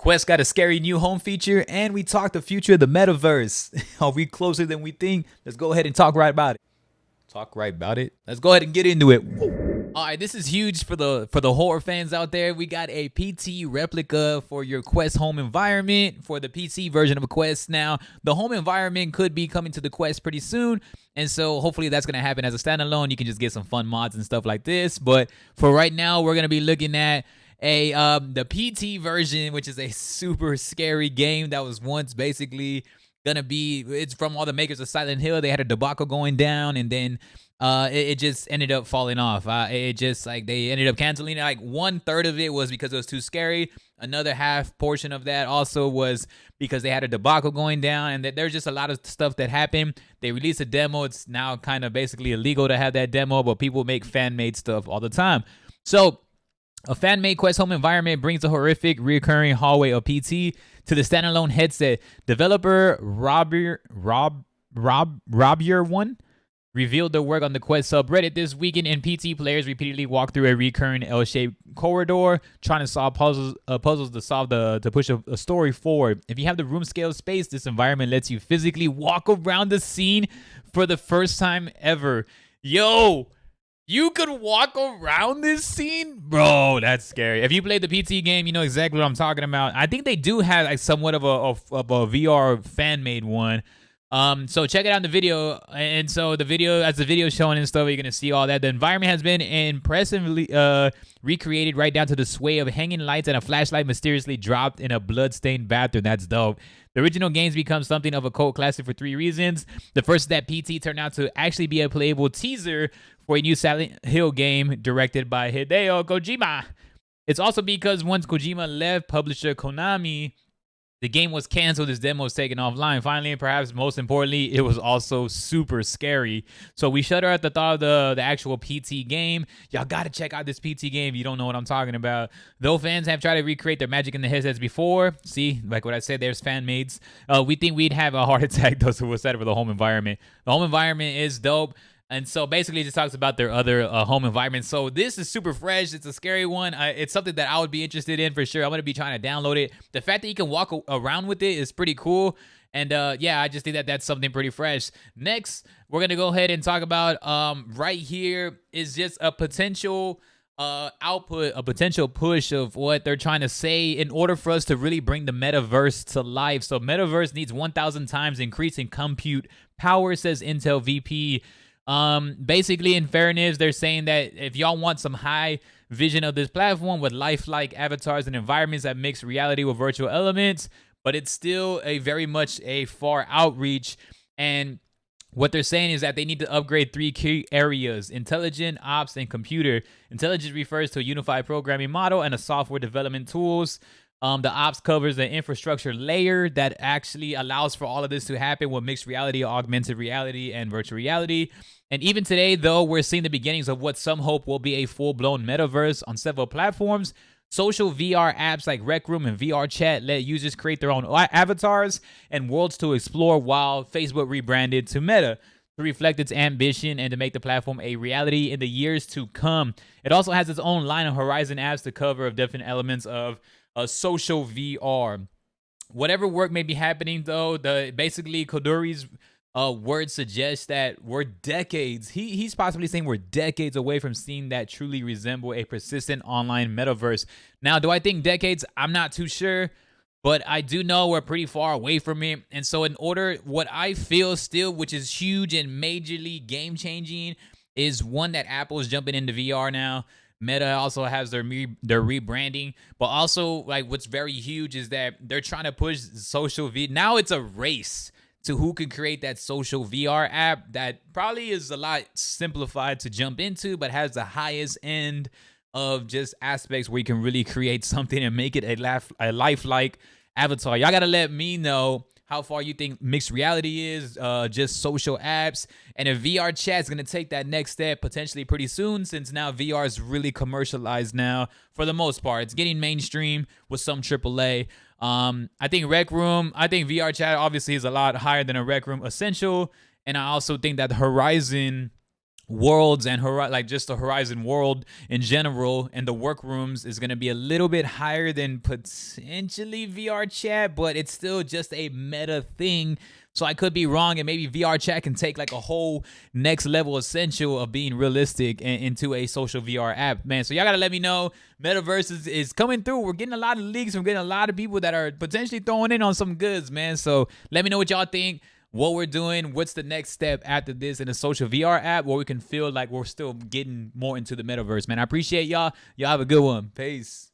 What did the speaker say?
Quest got a scary new home feature, and we talked the future of the metaverse. Are we closer than we think? Let's go ahead and talk right about it. Let's go ahead and get into it. All right, this is huge for the horror fans out there. We got a PT replica for your Quest home environment for the PC version of a Quest. Now, the home environment could be coming to the Quest pretty soon, and so hopefully that's going to happen as a standalone. You can just get some fun mods and stuff like this. But for right now, we're going to be looking at the PT version, which is a super scary game that was once basically gonna be, it's from all the makers of Silent Hill. They had a debacle going down, and then it just ended up falling off. It just, like, they ended up canceling it. Like 1/3 of it was because it was too scary. Another half portion of that also was because they had a debacle going down, and that there's just a lot of stuff that happened. They released a demo. It's now kind of basically illegal to have that demo, but people make fan-made stuff all the time. So a fan-made Quest home environment brings a horrific, reoccurring hallway of PT to the standalone headset. Developer Robier1 revealed their work on the Quest subreddit this weekend, and PT players repeatedly walk through a recurring L-shaped corridor, trying to solve puzzles to push a story forward. If you have the room scale space, this environment lets you physically walk around the scene for the first time ever. Yo! You could walk around this scene? Bro, that's scary. If you played the PT game, you know exactly what I'm talking about. I think they do have like somewhat of a VR fan-made one. So check it out in the video. And so the video, as the video showing and stuff, you're going to see all that. The environment has been impressively recreated right down to the sway of hanging lights and a flashlight mysteriously dropped in a blood-stained bathroom. That's dope. The original games become something of a cult classic for 3 reasons. The first is that PT turned out to actually be a playable teaser for a new Silent Hill game directed by Hideo Kojima. It's also because once Kojima left publisher Konami, the game was canceled, his demo was taken offline. Finally, and perhaps most importantly, it was also super scary. So we shudder at the thought of the actual PT game. Y'all gotta check out this PT game if you don't know what I'm talking about. Though fans have tried to recreate their magic in the headsets before, see, like what I said, there's fan-mades. We think we'd have a heart attack though, so we'll set it for the home environment. The home environment is dope. And so basically it just talks about their other home environment. So this is super fresh. It's a scary one. It's something that I would be interested in for sure. I'm going to be trying to download it. The fact that you can walk around with it is pretty cool. And yeah, I just think that that's something pretty fresh. Next, we're going to go ahead and talk about right here is just a potential output, a potential push of what they're trying to say in order for us to really bring the metaverse to life. So metaverse needs 1,000 times increase in compute power, says Intel VP. Basically, in fairness, they're saying that if y'all want some high vision of this platform with lifelike avatars and environments that mix reality with virtual elements, but it's still a very much a far outreach. And what they're saying is that they need to upgrade 3 key areas: intelligent, ops, and computer. Intelligence refers to a unified programming model and a software development tools. The ops covers the infrastructure layer that actually allows for all of this to happen with mixed reality, augmented reality, and virtual reality. And even today, though, we're seeing the beginnings of what some hope will be a full-blown metaverse on several platforms. Social VR apps like Rec Room and VR Chat let users create their own avatars and worlds to explore, while Facebook rebranded to Meta to reflect its ambition and to make the platform a reality in the years to come. It also has its own line of Horizon apps to cover of different elements of social VR. Whatever work may be happening, though, basically Kodori's word suggests that we're decades. He's possibly saying we're decades away from seeing that truly resemble a persistent online metaverse. Now, do I think decades? I'm not too sure, but I do know we're pretty far away from it. And so, in order, what I feel still, which is huge and majorly game changing, is one, that Apple is jumping into VR now. Meta also has their rebranding, but also, like, what's very huge is that they're trying to push social VR. Now it's a race to who can create that social VR app that probably is a lot simplified to jump into, but has the highest end of just aspects where you can really create something and make it a lifelike avatar. Y'all gotta let me know how far you think mixed reality is, just social apps, and if VR chat is going to take that next step potentially pretty soon, since now VR is really commercialized now for the most part. It's getting mainstream with some AAA. I think VR chat obviously is a lot higher than a Rec Room Essential, and I also think that Horizon worlds and like just the Horizon world in general, and the workrooms is going to be a little bit higher than potentially VR chat, but it's still just a meta thing. So I could be wrong, and maybe VR chat can take like a whole next level essential of being realistic into a social VR app, man. So y'all gotta let me know. Metaverse is coming through. We're getting a lot of leaks. We're getting a lot of people that are potentially throwing in on some goods, man. So let me know what y'all think, what we're doing, what's the next step after this in a social VR app where we can feel like we're still getting more into the metaverse, man. I appreciate y'all. Y'all have a good one. Peace.